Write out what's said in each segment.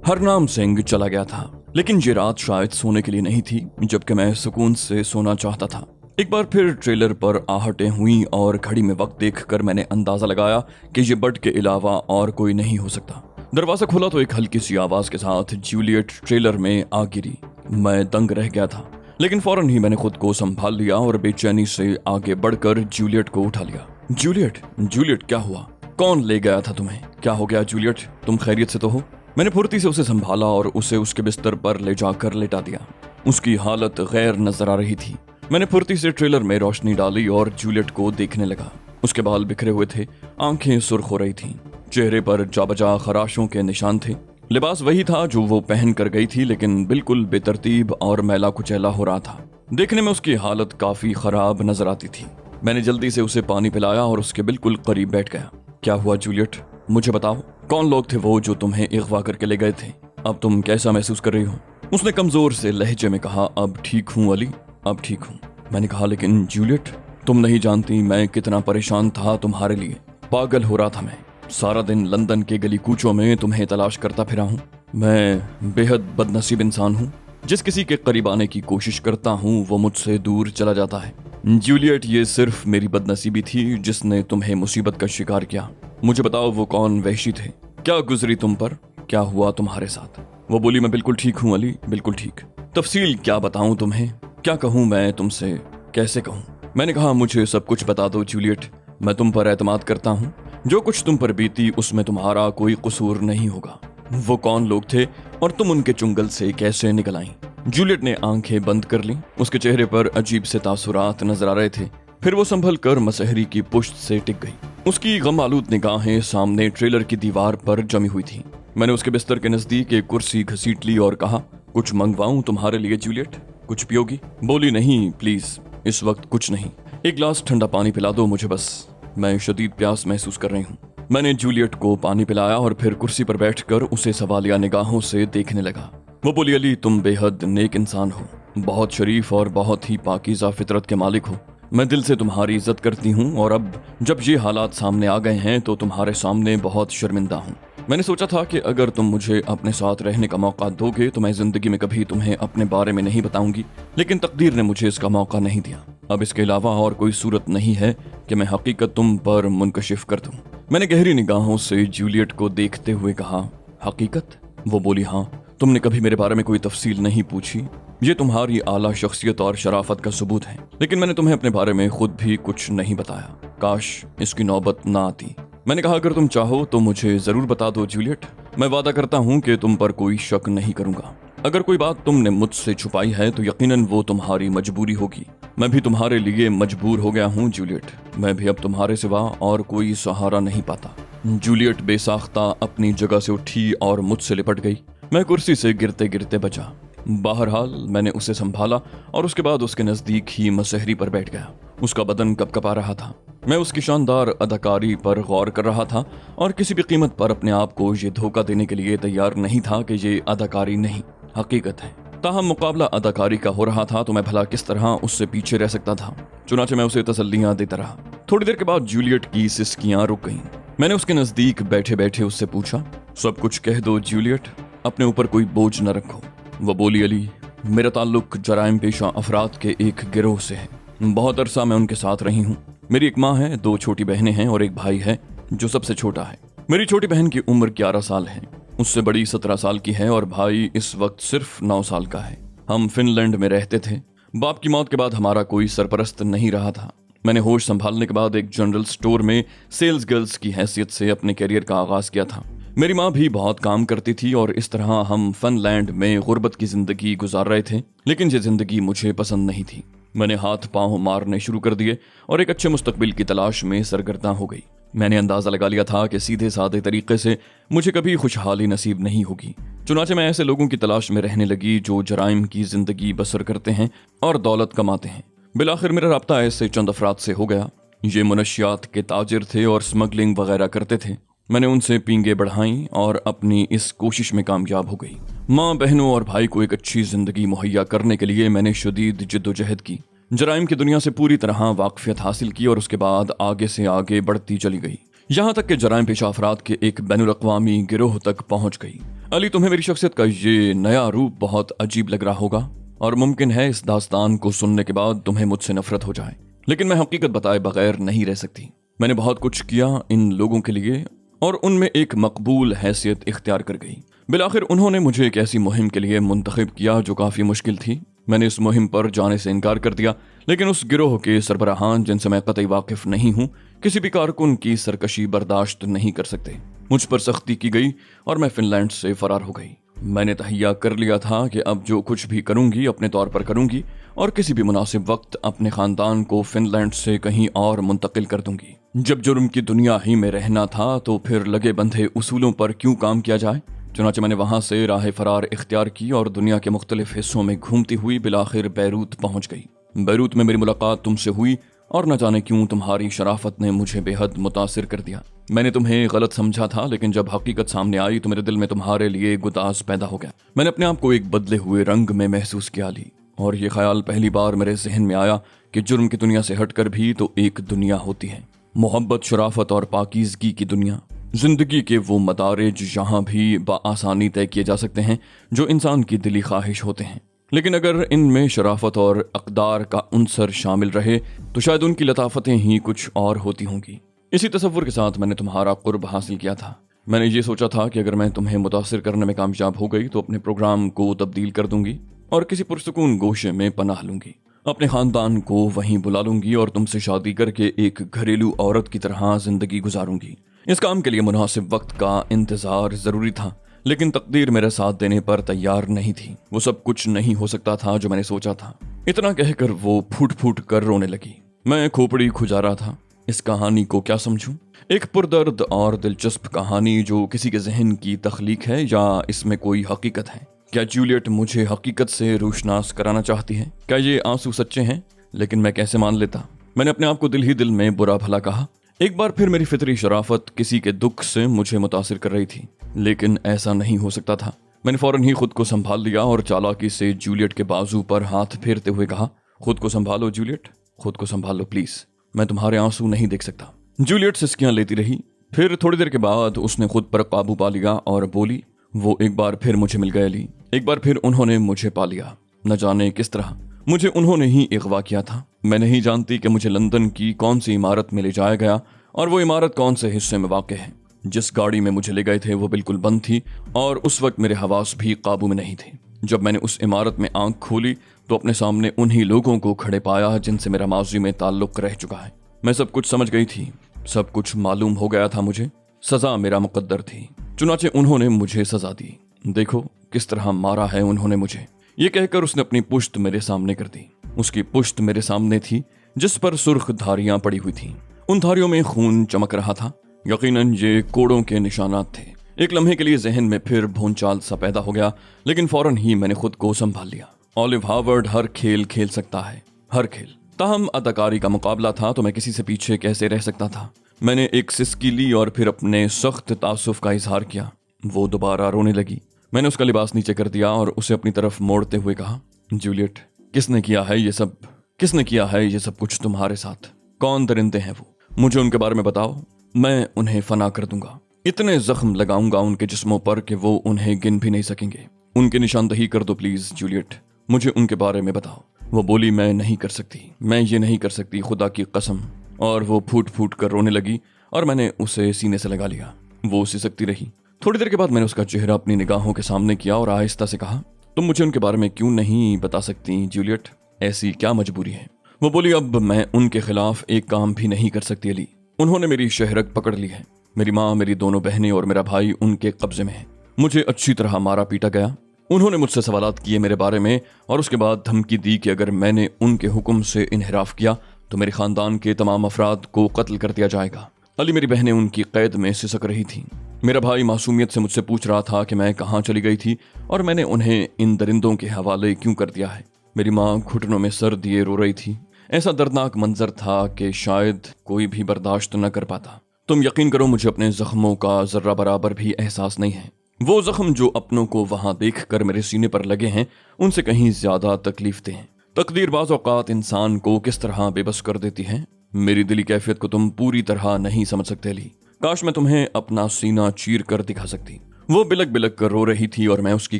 हरनाम सिंह चला गया था, लेकिन ये रात शायद सोने के लिए नहीं थी, जबकि मैं सुकून से सोना चाहता था। एक बार फिर ट्रेलर पर आहटें हुई और घड़ी में वक्त देखकर मैंने अंदाजा लगाया कि ये बट के अलावा और कोई नहीं हो सकता। दरवाजा खोला तो एक हल्की सी आवाज के साथ जूलियट ट्रेलर में आ गिरी। मैं दंग रह गया था, लेकिन फौरन ही मैंने खुद को संभाल लिया और बेचैनी से आगे बढ़कर जूलियट को उठा लिया। जूलियट, जूलियट क्या हुआ? कौन ले गया था तुम्हें? क्या हो गया जूलियट? तुम खैरियत से तो हो? मैंने फुर्ती से उसे संभाला और उसे उसके बिस्तर पर ले जाकर लेटा दिया। उसकी हालत गैर नजर आ रही थी। मैंने फुर्ती से ट्रेलर में रोशनी डाली और जूलियट को देखने लगा। उसके बाल बिखरे हुए थे, आंखें सुर्ख हो रही थीं, चेहरे पर जाबजा खराशों के निशान थे। लिबास वही था जो वो पहन कर गई थी, लेकिन बिल्कुल बेतरतीब और मैला कुचैला हो रहा था। देखने में उसकी हालत काफी खराब नजर आती थी। मैंने जल्दी से उसे पानी पिलाया और उसके बिल्कुल करीब बैठ गया। क्या हुआ जूलियट? मुझे बताओ, कौन लोग थे वो जो तुम्हें अगवा करके ले गए थे? अब तुम कैसा महसूस कर रही हो? उसने कमजोर से लहजे में कहा। अब ठीक हूँ अली, अब ठीक हूँ। मैंने कहा, लेकिन जूलियट, तुम नहीं जानती मैं कितना परेशान था तुम्हारे लिए। पागल हो रहा था मैं। सारा दिन लंदन के गली कूचों में तुम्हें तलाश करता फिरा हूँ। मैं बेहद बदनसीब इंसान हूँ। जिस किसी के करीब आने की कोशिश करता हूँ वो मुझसे दूर चला जाता है। जूलियट, ये सिर्फ मेरी बदनसीबी थी जिसने तुम्हें मुसीबत का शिकार किया। मुझे बताओ, वो कौन वहशी थे? क्या गुजरी तुम पर? क्या हुआ तुम्हारे साथ? वो बोली, मैं बिल्कुल ठीक हूँ अली, बिल्कुल ठीक। तफसील क्या बताऊं तुम्हें? क्या कहूँ मैं तुमसे? कैसे कहूँ? मैंने कहा, मुझे सब कुछ बता दो जूलियट। मैं तुम पर एतमाद करता हूँ। जो कुछ तुम पर बीती उसमें तुम्हारा कोई कसूर नहीं होगा। वो कौन लोग थे और तुम उनके चुंगल से कैसे निकल आई? जूलियट ने आंखें बंद कर लीं। उसके चेहरे पर अजीब से तासुरात नजर आ रहे थे। फिर वो संभल कर मसहरी की पुश्त से टिक गई। उसकी गम आलूद निगाहें सामने ट्रेलर की दीवार पर जमी हुई थी। मैंने उसके बिस्तर के नजदीक एक कुर्सी घसीट ली और कहा, कुछ मंगवाऊं तुम्हारे लिए जूलियट? कुछ पियोगी? बोली, नहीं प्लीज, इस वक्त कुछ नहीं। एक गिलास ठंडा पानी पिला दो मुझे बस, मैं शदीद प्यास महसूस कर रही हूँ। मैंने जूलियट को पानी पिलाया और फिर कुर्सी पर बैठकर उसे सवालिया निगाहों से देखने लगा। वो बोली, अली, तुम बेहद नेक इंसान हो, बहुत शरीफ और बहुत ही पाकीज़ा फितरत के मालिक हो। मैं दिल से तुम्हारी इज्जत करती हूँ और अब जब ये हालात सामने आ गए हैं तो तुम्हारे सामने बहुत शर्मिंदा हूँ। मैंने सोचा था कि अगर तुम मुझे अपने साथ रहने का मौका दोगे तो मैं जिंदगी में कभी तुम्हें अपने बारे में नहीं बताऊंगी, लेकिन तकदीर ने मुझे इसका मौका नहीं दिया। अब इसके अलावा और कोई सूरत नहीं है कि मैं हकीकत तुम पर मुनकशिफ कर दूं। मैंने गहरी निगाहों से जूलियट को देखते हुए कहा, हकीकत? वो बोली, हाँ। तुमने कभी मेरे बारे में कोई तफसील नहीं पूछी। ये तुम्हारी आला शख्सियत और शराफत का सबूत है, लेकिन मैंने तुम्हें अपने बारे में खुद भी कुछ नहीं बताया। काश इसकी नौबत ना आती। मैंने कहा, अगर तुम चाहो तो मुझे जरूर बता दो जूलियट। मैं वादा करता हूँ कि तुम पर कोई शक नहीं करूंगा। अगर कोई बात तुमने मुझसे छुपाई है तो यकीनन वो तुम्हारी मजबूरी होगी। मैं भी तुम्हारे लिए मजबूर हो गया हूँ जूलियट। मैं भी अब तुम्हारे सिवा और कोई सहारा नहीं पाता। जूलियट बेसाख्ता अपनी जगह से उठी और मुझसे लिपट गई। मैं कुर्सी से गिरते गिरते बचा। बहरहाल मैंने उसे संभाला और उसके बाद उसके नजदीक ही मसहरी पर बैठ गया। उसका बदन कपकपा रहा था। मैं उसकी शानदार अदाकारी पर गौर कर रहा था और किसी भी कीमत पर अपने आप को ये धोखा देने के लिए तैयार नहीं था कि ये अदाकारी नहीं, हकीकत है। ताहम मुकाबला अदाकारी का हो रहा था तो मैं भला किस तरह उससे पीछे रह सकता था। चुनाचे मैं उसे तसल्लियां देता रहा। थोड़ी देर के बाद जूलियट की सिसकियां रुक गईं। मैंने उसके नजदीक बैठे बैठे उससे पूछा, सब कुछ कह दो जूलियट, अपने ऊपर कोई बोझ न रखो। वो बोली, अली, मेरा ताल्लुक जराइम पेशा अफराद के एक गिरोह से है। बहुत अरसा मैं उनके साथ रही हूँ। मेरी एक माँ है, 2 छोटी बहनें हैं और एक भाई है जो सबसे छोटा है। मेरी छोटी बहन की उम्र 11 साल है, उससे बड़ी 17 साल की है और भाई इस वक्त सिर्फ 9 साल का है। हम फिनलैंड में रहते थे। बाप की मौत के बाद हमारा कोई सरपरस्त नहीं रहा था। मैंने होश संभालने के बाद एक जनरल स्टोर में सेल्स गर्ल्स की हैसियत से अपने करियर का आगाज किया था। मेरी माँ भी बहुत काम करती थी और इस तरह हम फिनलैंड में गुर्बत की जिंदगी गुजार रहे थे, लेकिन ये जिंदगी मुझे पसंद नहीं थी। मैंने हाथ पांव मारने शुरू कर दिए और एक अच्छे मुस्तकबिल की तलाश में सरगर्दा हो गई। मैंने अंदाजा लगा लिया था कि सीधे साधे तरीके से मुझे कभी खुशहाली नसीब नहीं होगी। चुनाचे मैं ऐसे लोगों की तलाश में रहने लगी जो जराइम की जिंदगी बसर करते हैं और दौलत कमाते हैं। बिलाखिर मेरा राब्ता ऐसे चंद अफराद से हो गया। ये मुनशियात के ताजिर थे और स्मगलिंग वगैरह करते थे। मैंने उनसे पींगे बढ़ाई और अपनी इस कोशिश में कामयाब हो गई। माँ, बहनों और भाई को एक अच्छी जिंदगी मुहैया करने के लिए मैंने शदीद जिद्दोजहद की। जराइम की दुनिया से पूरी तरह वाकफियत हासिल की और उसके बाद आगे से आगे बढ़ती चली गई, यहाँ तक कि जराइम पेशा अफराद के एक बैनुल अक़वामी गिरोह तक पहुँच गई। अली, तुम्हें मेरी शख्सियत का ये नया रूप बहुत अजीब लग रहा होगा और मुमकिन है इस दास्तान को सुनने के बाद तुम्हें मुझसे नफरत हो जाए, लेकिन मैं हकीकत बताए बगैर नहीं रह सकती। मैंने बहुत कुछ किया इन लोगों के लिए और उनमें एक मकबूल हैसियत इख्तियार कर गई। बिलाखिर उन्होंने मुझे एक ऐसी मुहिम के लिए मुंतखब किया जो काफ़ी मुश्किल थी। मैंने इस मुहिम पर जाने से इनकार कर दिया, लेकिन उस गिरोह के सरबराहान जिनसे मैं कतई वाकिफ नहीं हूँ किसी भी कारकुन की सरकशी बर्दाश्त नहीं कर सकते। मुझ पर सख्ती की गई और मैं फिनलैंड से फरार हो गई। मैंने तहैया कर लिया था कि अब जो कुछ भी करूंगी अपने तौर पर करूंगी और किसी भी मुनासिब वक्त अपने खानदान को फिनलैंड से कहीं और मुंतकिल कर दूंगी। जब जुर्म की दुनिया ही में रहना था तो फिर लगे बंधे उसूलों पर क्यों काम किया जाए। चुनांचे मैंने वहां से राह फरार इख्तियार की और दुनिया के मुख्तलिफ हिस्सों में घूमती हुई बिलाखिर बैरूत पहुंच गई। बैरूत में मेरी मुलाकात तुमसे हुई और न जाने क्यों तुम्हारी शराफत ने मुझे बेहद मुतासिर कर दिया। मैंने तुम्हें गलत समझा था, लेकिन जब हकीकत सामने आई तो मेरे दिल में तुम्हारे लिए गुदास पैदा हो गया। मैंने अपने आप को एक बदले हुए रंग में महसूस किया ली और ये ख्याल पहली बार मेरे जहन में आया कि जुर्म की दुनिया से हटकर भी तो एक दुनिया होती है, मोहब्बत, शराफत और पाकीज़गी की दुनिया। जिंदगी के वो मदारिज जहाँ भी बआसानी तय किए जा सकते हैं जो इंसान की दिली ख्वाहिश होते हैं, लेकिन अगर इनमें शराफत और अक़दार का उनसर शामिल रहे तो शायद उनकी लताफतें ही कुछ और होती होंगी। इसी तसव्वुर के साथ मैंने तुम्हारा कुर्ब हासिल किया था। मैंने ये सोचा था कि अगर मैं तुम्हें मुतासिर करने में कामयाब हो गई तो अपने प्रोग्राम को तब्दील कर दूंगी और किसी पुरसुकून गोशे में पनाह लूंगी, अपने खानदान को वहीं बुला लूंगी और तुमसे शादी करके एक घरेलू औरत की तरह जिंदगी गुजारूंगी। इस काम के लिए मुनासिब वक्त का इंतजार जरूरी था, लेकिन तकदीर मेरा साथ देने पर तैयार नहीं थी। वो सब कुछ नहीं हो सकता था जो मैंने सोचा था। इतना कहकर वो फूट फूट कर रोने लगी। मैं खोपड़ी खुजा रहा था। इस कहानी को क्या समझूं? एक पुरदर्द और दिलचस्प कहानी जो किसी के जहन की तख्लीक है या इसमें कोई हकीकत है? क्या जूलियट मुझे हकीकत से रोशनास कराना चाहती है? क्या ये आंसू सच्चे हैं? लेकिन मैं कैसे मान लेता? मैंने अपने आप को दिल ही दिल में बुरा भला कहा। एक बार फिर मेरी फितरी शराफत किसी के दुख से मुझे मुतासिर कर रही थी, लेकिन ऐसा नहीं हो सकता था। मैंने फौरन ही खुद को संभाल लिया और चालाकी से जूलियट के बाजू पर हाथ फेरते हुए कहा, खुद को संभालो जूलियट, खुद को संभालो प्लीज, मैं तुम्हारे आंसू नहीं देख सकता। जूलियट सिसकियां लेती रही। फिर थोड़ी देर के बाद उसने खुद पर काबू पा लिया और बोली, वो एक बार फिर मुझे मिल गए अली, एक बार फिर उन्होंने मुझे पा लिया। न जाने किस तरह मुझे उन्होंने ही अगवा किया था। मैं नहीं जानती कि मुझे लंदन की कौन सी इमारत में ले जाया गया और वो इमारत कौन से हिस्से में वाक़ है। जिस गाड़ी में मुझे ले गए थे वो बिल्कुल बंद थी और उस वक्त मेरे हवास भी काबू में नहीं थे। जब मैंने उस इमारत में आंख खोली तो अपने सामने उन्हीं लोगों को खड़े पाया जिनसे मेरा माजी में ताल्लुक रह चुका है। मैं सब कुछ समझ गई थी, सब कुछ मालूम हो गया था मुझे। सजा मेरा मुकद्दर थी, चुनाचे उन्होंने मुझे सजा दी। देखो किस तरह मारा है उन्होंने मुझे। ये कहकर उसने अपनी पुश्त मेरे सामने कर दी। उसकी पुश्त मेरे सामने थी जिस पर सुर्ख धारियां पड़ी हुई थीं। उन धारियों में खून चमक रहा था। यकीनन ये कोड़ों के निशानात थे। एक लम्हे के लिए जहन में फिर भूंचाल सा पैदा हो गया, लेकिन फौरन ही मैंने खुद को संभाल लिया। ऑलिव हार्वर्ड हर खेल खेल सकता है, हर खेल। ताहम अदाकारी का मुकाबला था तो मैं किसी से पीछे कैसे रह सकता था। मैंने एक सिसकी ली और फिर अपने सख्त तासुफ का इजहार किया। वो दोबारा रोने लगी। मैंने उसका लिबास नीचे कर दिया और उसे अपनी तरफ मोड़ते हुए कहा, जूलियट, किसने किया है ये सब? किसने किया है ये सब कुछ तुम्हारे साथ? कौन दरिंदे हैं वो? मुझे उनके बारे में बताओ, मैं उन्हें फना कर दूंगा। इतने जख्म लगाऊंगा उनके जिस्मों पर कि वो उन्हें गिन भी नहीं सकेंगे। उनकी निशानदही कर दो प्लीज जूलियट, मुझे उनके बारे में बताओ। वो बोली, मैं नहीं कर सकती, मैं ये नहीं कर सकती, खुदा की कसम। और वो फूट फूट कर रोने लगी और मैंने उसे सीने से लगा लिया। वो सिसकती रही। थोड़ी देर के बाद मैंने उसका चेहरा अपनी निगाहों के सामने किया और आहिस्ता से कहा, तुम मुझे उनके बारे में क्यों नहीं बता सकती जूलियट? ऐसी क्या मजबूरी है? वो बोली, अब मैं उनके खिलाफ एक काम भी नहीं कर सकती अली। उन्होंने मेरी शहरत पकड़ ली है। मेरी माँ, मेरी दोनों बहनें और मेरा भाई उनके कब्जे में है। मुझे अच्छी तरह मारा पीटा गया। उन्होंने मुझसे सवालात किए मेरे बारे में और उसके बाद धमकी दी कि अगर मैंने उनके हुक्म से इन्हिराफ किया तो मेरे खानदान के तमाम अफराद को कत्ल कर दिया जाएगा। अली, मेरी बहनें उनकी कैद में सिसक रही थीं। मेरा भाई मासूमियत से मुझसे पूछ रहा था कि मैं कहाँ चली गई थी और मैंने उन्हें इन दरिंदों के हवाले क्यों कर दिया है। मेरी माँ घुटनों में सर दिए रो रही थी। ऐसा दर्दनाक मंजर था कि शायद कोई भी बर्दाश्त न कर पाता। तुम यकीन करो, मुझे अपने जख्मों का जर्रा बराबर भी एहसास नहीं है। वो जख्म जो अपनों को वहां देखकर मेरे सीने पर लगे हैं उनसे कहीं ज्यादा तकलीफ दे हैं। तकदीर बाज़ औक़ात इंसान को किस तरह बेबस कर देती है, मेरी दिली कैफियत को तुम पूरी तरह नहीं समझ सकते अली। काश मैं तुम्हें अपना सीना चीर कर दिखा सकती। वो बिलक बिलक कर रो रही थी और मैं उसकी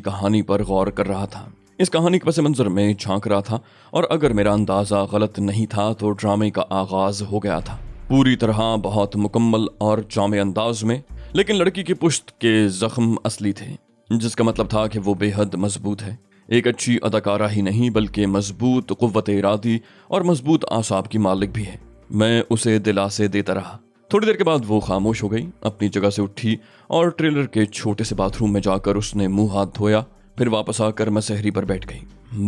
कहानी पर गौर कर रहा था। इस कहानी के पस मंजर में झांक रहा था और अगर मेरा अंदाजा गलत नहीं था तो ड्रामे का आगाज हो गया था, पूरी तरह बहुत मुकम्मल और जामे अंदाज में। लेकिन लड़की की पुश्त के जख्म असली थे, जिसका मतलब था कि वो बेहद मजबूत है। एक अच्छी अदाकारा ही नहीं बल्कि मजबूत कुव्वत इरादी और मजबूत आसाब की मालिक भी है। मैं उसे दिलासे देता रहा। थोड़ी देर के बाद वो खामोश हो गई, अपनी जगह से उठी और ट्रेलर के छोटे से बाथरूम में जाकर उसने मुंह हाथ धोया, फिर वापस आकर मसहरी पर बैठ गई।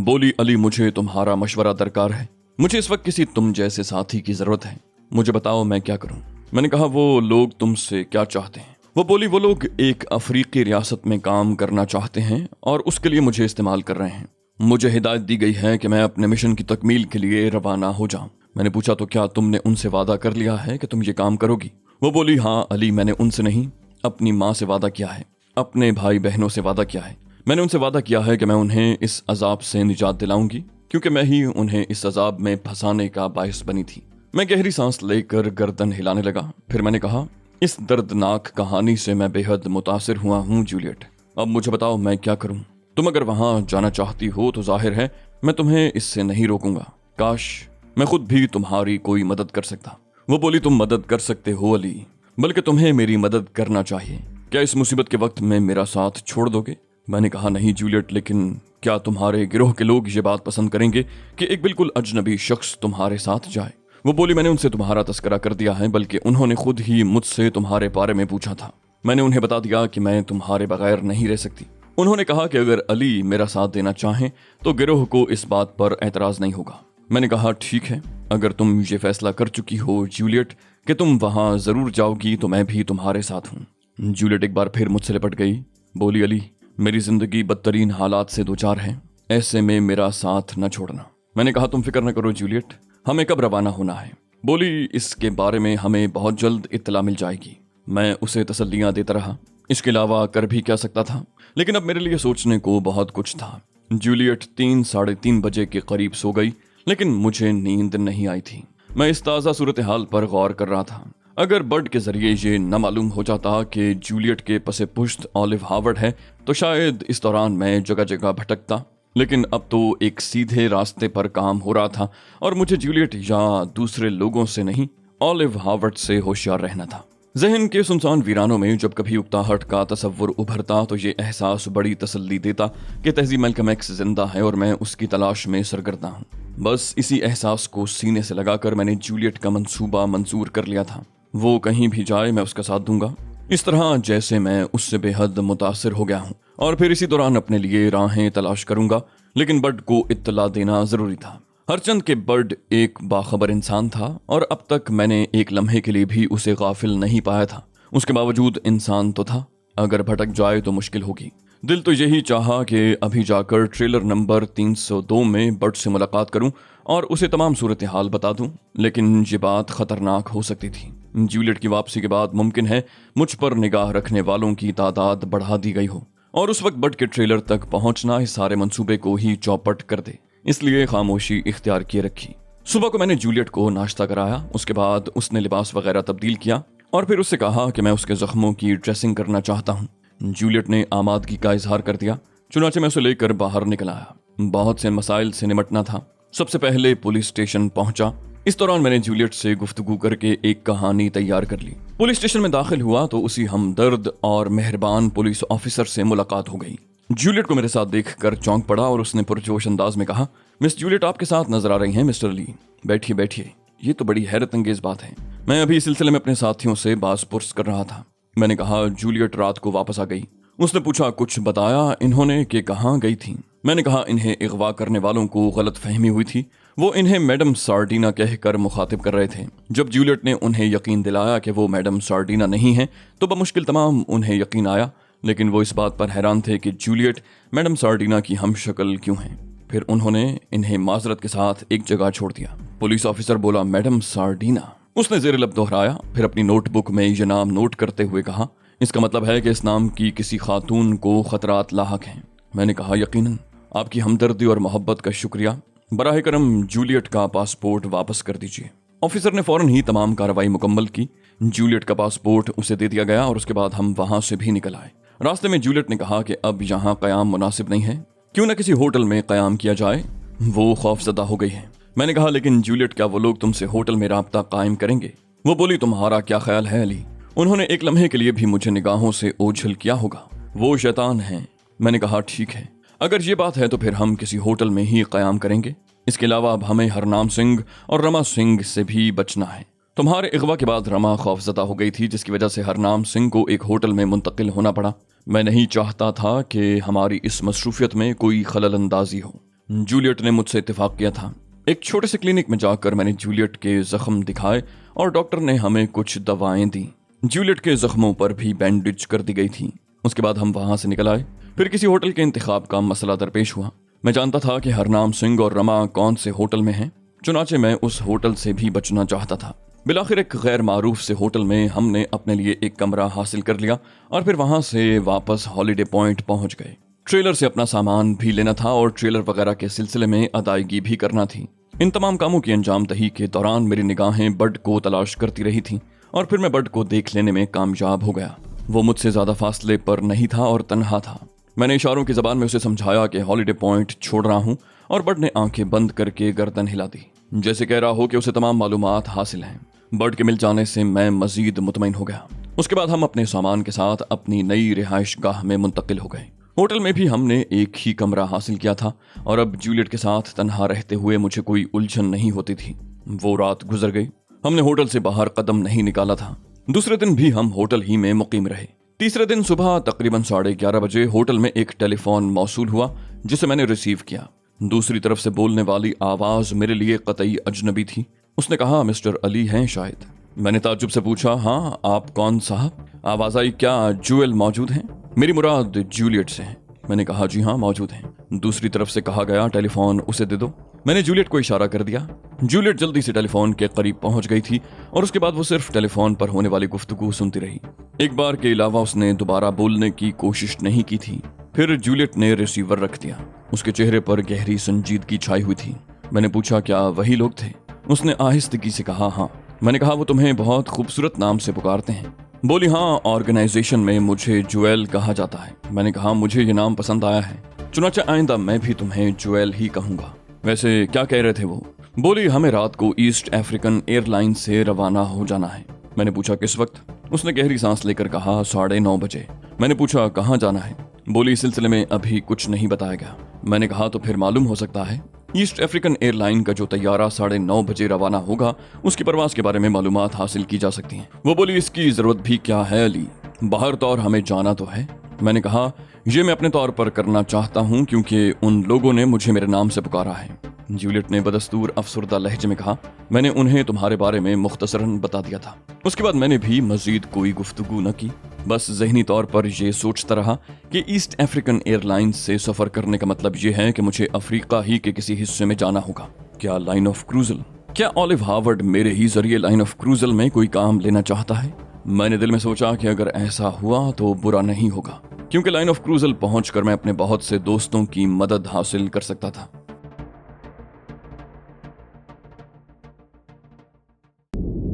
बोली, अली मुझे तुम्हारा मशवरा दरकार है। मुझे इस वक्त किसी तुम जैसे साथी की जरूरत है। मुझे बताओ मैं क्या करूं। मैंने कहा, वो लोग तुमसे क्या चाहते हैं? वो बोली, वो लोग एक अफ्रीकी रियासत में काम करना चाहते हैं और उसके लिए मुझे इस्तेमाल कर रहे हैं। मुझे हिदायत दी गई है कि मैं अपने मिशन की तकमील के लिए रवाना हो जाऊं। मैंने पूछा, तो क्या तुमने उनसे वादा कर लिया है कि तुम ये काम करोगी? वो बोली, हाँ अली, मैंने उनसे नहीं, अपनी माँ से वादा किया है, अपने भाई बहनों से वादा किया है। मैंने उनसे वादा किया है कि मैं उन्हें इस अजाब से निजात दिलाऊंगी, क्योंकि मैं ही उन्हें इस अजाब में फंसाने का बायस बनी थी। मैं गहरी सांस लेकर गर्दन हिलाने लगा। फिर मैंने कहा, इस दर्दनाक कहानी से मैं बेहद मुतासिर हुआ हूँ जूलियट। अब मुझे बताओ मैं क्या करूँ? तुम अगर वहां जाना चाहती हो तो जाहिर है मैं तुम्हें इससे नहीं रोकूंगा। काश मैं खुद भी तुम्हारी कोई मदद कर सकता। वो बोली, तुम मदद कर सकते हो अली, बल्कि तुम्हें मेरी मदद करना चाहिए। क्या इस मुसीबत के वक्त में मेरा साथ छोड़ दोगे? मैंने कहा, नहीं जूलियट, लेकिन क्या तुम्हारे गिरोह के लोग ये बात पसंद करेंगे कि एक बिल्कुल अजनबी शख्स तुम्हारे साथ जाए? वो बोली, मैंने उनसे तुम्हारा तस्करा कर दिया है, बल्कि उन्होंने खुद ही मुझसे तुम्हारे बारे में पूछा था। मैंने उन्हें बता दिया कि मैं तुम्हारे बगैर नहीं रह सकती। उन्होंने कहा कि अगर अली मेरा साथ देना चाहें तो गिरोह को इस बात पर एतराज नहीं होगा। मैंने कहा, ठीक है, अगर तुम ये फैसला कर चुकी हो जूलियट कि तुम वहां जरूर जाओगी तो मैं भी तुम्हारे साथ हूँ। जूलियट एक बार फिर मुझसे लिपट गई। बोली, अली मेरी जिंदगी बदतरीन हालात से दो चार है, ऐसे में मेरा साथ न छोड़ना। मैंने कहा, तुम फिक्र न करो जूलियट, हमें कब रवाना होना है? बोली, इसके बारे में हमें बहुत जल्द इत्तला मिल जाएगी। मैं उसे तसल्लियां देता रहा, इसके अलावा कर भी क्या सकता था। लेकिन अब मेरे लिए सोचने को बहुत कुछ था। जूलियट 3-3:30 बजे के करीब सो गई, लेकिन मुझे नींद नहीं आई थी। मैं इस ताज़ा सूरत हाल पर गौर कर रहा था। अगर बर्ड के जरिए ये न मालूम हो जाता कि जूलियट के पसे पुश्त ऑलिव हावर्ड है तो शायद इस दौरान मैं जगह जगह भटकता। लेकिन अब तो एक सीधे रास्ते पर काम हो रहा था और मुझे जूलियट या दूसरे लोगों से नहीं, ऑलिव हावर्ड से होशियार रहना था। जहन के सुनसान वीरानों में जब कभी उकताहट का तसव्वुर उभरता तो ये एहसास बड़ी तसल्ली देता कि तहज़ीब मैल्कम एक्स जिंदा है और मैं उसकी तलाश में सरगर्दा हूँ। बस इसी एहसास को सीने से लगाकर मैंने जूलियट का मंसूबा मंजूर कर लिया था। वो कहीं भी जाए मैं उसका साथ दूंगा, इस तरह जैसे मैं उससे बेहद मुतासिर हो गया हूँ। और फिर इसी दौरान अपने लिए राहें तलाश करूंगा। लेकिन बर्ड को इत्तला देना जरूरी था। हरचंद के बर्ड एक बाखबर इंसान था और अब तक मैंने एक लम्हे के लिए भी उसे गाफिल नहीं पाया था। उसके बावजूद इंसान तो था, अगर भटक जाए तो मुश्किल होगी। दिल तो यही चाहा कि अभी जाकर ट्रेलर नंबर 302 में बर्ड से मुलाकात करूं और उसे तमाम सूरत हाल बता दूं, लेकिन ये बात खतरनाक हो सकती थी। जूलियट की वापसी के बाद मुमकिन है मुझ पर निगाह रखने वालों की तादाद बढ़ा दी गई हो और उस वक्त बर्ड के ट्रेलर तक पहुंचना इस सारे मंसूबे को ही चौपट कर दे। इसलिए खामोशी इख्तियार किए रखी। सुबह को मैंने जूलियट को नाश्ता कराया, उसके बाद उसने लिबास वगैरह तब्दील किया और फिर उससे कहा कि मैं उसके जख्मों की ड्रेसिंग करना चाहता हूँ। जूलियट ने आमादगी का इजहार कर दिया। चुनाचे मैं उसे लेकर बाहर निकल आया। बहुत से मसाइल से निमटना था। सबसे पहले पुलिस स्टेशन पहुंचा। इस दौरान मैंने जूलियट से गुफ्तगू करके एक कहानी तैयार कर ली। पुलिस स्टेशन में दाखिल हुआ तो उसी हमदर्द और मेहरबान पुलिस ऑफिसर से मुलाकात हो गई। जूलियट को मेरे साथ देखकर चौंक पड़ा और उसने पुरजोश अंदाज में कहा, मिस जूलियट आपके साथ नजर आ रही हैं मिस्टर ली। बैठिए बैठिए, ये तो बड़ी हैरत अंगेज बात है। मैं अभी इस सिलसिले में अपने साथियों से बास पुरस कर रहा था। मैंने कहा, जूलियट रात को वापस आ गई। उसने पूछा, कुछ बताया इन्होंने कि कहाँ गई थी? मैंने कहा, इन्हें अगवा करने वालों को गलत फहमी हुई थी। वो इन्हें मैडम सार्डिना कहकर मुखातिब कर रहे थे। जब जूलियट ने उन्हें यकीन दिलाया कि वो मैडम सार्डिना नहीं है तो बमुश्किल तमाम उन्हें यकीन आया, लेकिन वो इस बात पर हैरान थे कि जूलियट मैडम सार्डिना की हमशक्ल क्यों है। फिर उन्होंने इन्हें माजरत के साथ एक जगह छोड़ दिया। पुलिस ऑफिसर बोला, मैडम सार्डिना। उसने ज़ेर लब दोहराया, फिर अपनी नोटबुक में ये नाम नोट करते हुए कहा, इसका मतलब है कि इस नाम की किसी खातून को खतरात लाहक हैं। मैंने कहा, यकीनन। आपकी हमदर्दी और मोहब्बत का शुक्रिया। बराह करम जूलियट का पासपोर्ट वापस कर दीजिए। ऑफिसर ने फौरन ही तमाम कार्रवाई मुकम्मल की। जूलियट का पासपोर्ट उसे दे दिया गया और उसके बाद हम वहां से भी निकल आए। रास्ते में जूलियट ने कहा कि अब यहाँ क़याम मुनासिब नहीं है, क्यों ना किसी होटल में क़याम किया जाए। वो खौफजदा हो गई है। मैंने कहा, लेकिन जूलियट, क्या वो लोग तुमसे होटल में राब्ता कायम करेंगे? वो बोली, तुम्हारा क्या ख्याल है अली? उन्होंने एक लम्हे के लिए भी मुझे निगाहों से ओझल किया होगा। वो शैतान हैं। मैंने कहा, ठीक है, अगर ये बात है तो फिर हम किसी होटल में ही क़याम करेंगे। इसके अलावा अब हमें हरनाम सिंह और रमा सिंह से भी बचना है। तुम्हारे अगवा के बाद रमा खौफजदा हो गई थी, जिसकी वजह से हरनाम सिंह को एक होटल में मुंतकिल होना पड़ा। मैं नहीं चाहता था कि हमारी इस मसरूफियत में कोई खलल अंदाजी हो। जूलियट ने मुझसे इत्तेफाक किया था। एक छोटे से क्लिनिक में जाकर मैंने जूलियट के जख्म दिखाए और डॉक्टर ने हमें कुछ दवाएं दी। जूलियट के जख्मों पर भी बैंडेज कर दी गई थी। उसके बाद हम वहां से निकल आए। फिर किसी होटल के इंतखाब का मसला दरपेश हुआ। मैं जानता था कि हरनाम सिंह और रमा कौन से होटल में हैं, चुनाचे मैं उस होटल से भी बचना चाहता था। बिलाखिर एक गैर मारूफ से होटल में हमने अपने लिए एक कमरा हासिल कर लिया और फिर वहां से वापस हॉलीडे पॉइंट पहुंच गए। ट्रेलर से अपना सामान भी लेना था और ट्रेलर वगैरह के सिलसिले में अदायगी भी करना थी। इन तमाम कामों की अंजाम दही के दौरान मेरी निगाहें बड को तलाश करती रही थी और फिर मैं बड को देख लेने में कामयाब हो गया। वो मुझसे ज्यादा फासले पर नहीं था और तन्हा था। मैंने इशारों की जबान में उसे समझाया कि हॉलीडे पॉइंट छोड़ रहा हूं और बड ने आंखें बंद करके गर्दन हिला दी, जैसे कह रहा हो कि उसे तमाम मालूमात हासिल हैं। बड के मिल जाने से मैं मजीद मुतमईन हो गया। उसके बाद हम अपने सामान के साथ अपनी नई रिहाइश गाह में मुंतकिल हो गए। होटल में भी हमने एक ही कमरा हासिल किया था और अब जूलियट के साथ तन्हा रहते हुए मुझे कोई उलझन नहीं होती थी। वो रात गुजर गई। हमने होटल से बाहर कदम नहीं निकाला था। दूसरे दिन भी हम होटल ही में मुकीम रहे। तीसरे दिन सुबह तकरीबन 11:30 बजे होटल में एक टेलीफोन मौसूल हुआ, जिसे मैंने रिसीव किया। दूसरी तरफ से बोलने वाली आवाज मेरे लिए कतई अजनबी थी। उसने कहा, मिस्टर अली हैं शायद? मैंने ताज्जुब से पूछा, हाँ, आप कौन साहब? आवाज आई, क्या जूएल मौजूद हैं? मेरी मुराद जूलियट से है। मैंने कहा, जी हाँ, मौजूद हैं। दूसरी तरफ से कहा गया, टेलीफोन उसे दे दो। मैंने जूलियट को इशारा कर दिया। जूलियट जल्दी से टेलीफोन के करीब पहुंच गई थी और उसके बाद वो सिर्फ टेलीफोन पर होने वाली गुफ्तगू सुनती रही। एक बार के अलावा उसने दोबारा बोलने की कोशिश नहीं की थी। फिर जूलियट ने रिसीवर रख दिया। उसके चेहरे पर गहरी संजीदगी छाई हुई थी। मैंने पूछा, क्या वही लोग थे? उसने आहिस्तगी से कहा, हाँ। मैंने कहा, वो तुम्हें बहुत खूबसूरत नाम से पुकारते हैं। बोली, हाँ, ऑर्गेनाइजेशन में मुझे जुएल कहा जाता है। मैंने कहा, मुझे ये नाम पसंद आया है, चुनांचे आइंदा मैं भी तुम्हें जुएल ही कहूंगा। वैसे क्या कह रहे थे वो? बोली, हमें रात को ईस्ट अफ्रीकन एयरलाइन से रवाना हो जाना है। मैंने पूछा, किस वक्त? उसने गहरी सांस लेकर कहा, 9:30 बजे। मैंने पूछा, कहाँ जाना है? बोली, इस सिलसिले में अभी कुछ नहीं बताया गया। मैंने कहा, तो फिर मालूम हो सकता है ईस्ट अफ्रीकन एयरलाइन का जो तैयारा 9:30 बजे रवाना होगा, उसकी परवाज के बारे में मालूमात हासिल की जा सकती हैं। वो बोली, इसकी जरूरत भी क्या है अली, बाहर तो और हमें जाना तो है। मैंने कहा, ये मैं अपने तौर पर करना चाहता हूँ क्योंकि उन लोगों ने मुझे मेरे नाम से पुकारा है। जूलियट ने बदस्तूर अफसरदा लहजे में कहा, मैंने उन्हें तुम्हारे बारे में मुख्तसरन बता दिया था। उसके बाद मैंने भी मजीद कोई गुफ्तगू न की। बस ज़हनी तौर पर यह सोचता रहा कि ईस्ट अफ्रीकन एयरलाइन से सफ़र करने का मतलब यह है कि मुझे अफ्रीका ही के किसी हिस्से में जाना होगा। क्या लाइन ऑफ क्रूजल? क्या ऑलिव हार्वर्ड मेरे ही जरिए लाइन ऑफ क्रूजल में कोई काम लेना चाहता है? मैंने दिल में सोचा कि अगर ऐसा हुआ तो बुरा नहीं होगा, क्योंकि लाइन ऑफ क्रूजल पहुंचकर मैं अपने बहुत से दोस्तों की मदद हासिल कर सकता था।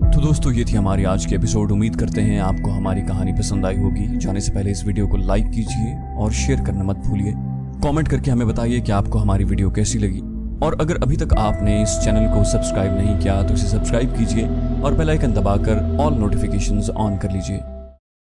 तो दोस्तों, ये थी हमारी आज की एपिसोड। उम्मीद करते हैं आपको हमारी कहानी पसंद आई होगी। जाने से पहले इस वीडियो को लाइक कीजिए और शेयर करना मत भूलिए। कमेंट करके हमें बताइए कि आपको हमारी वीडियो कैसी लगी, और अगर अभी तक आपने इस चैनल को सब्सक्राइब नहीं किया तो इसे सब्सक्राइब कीजिए और बेल आइकन दबाकर ऑल नोटिफिकेशंस ऑन कर लीजिए।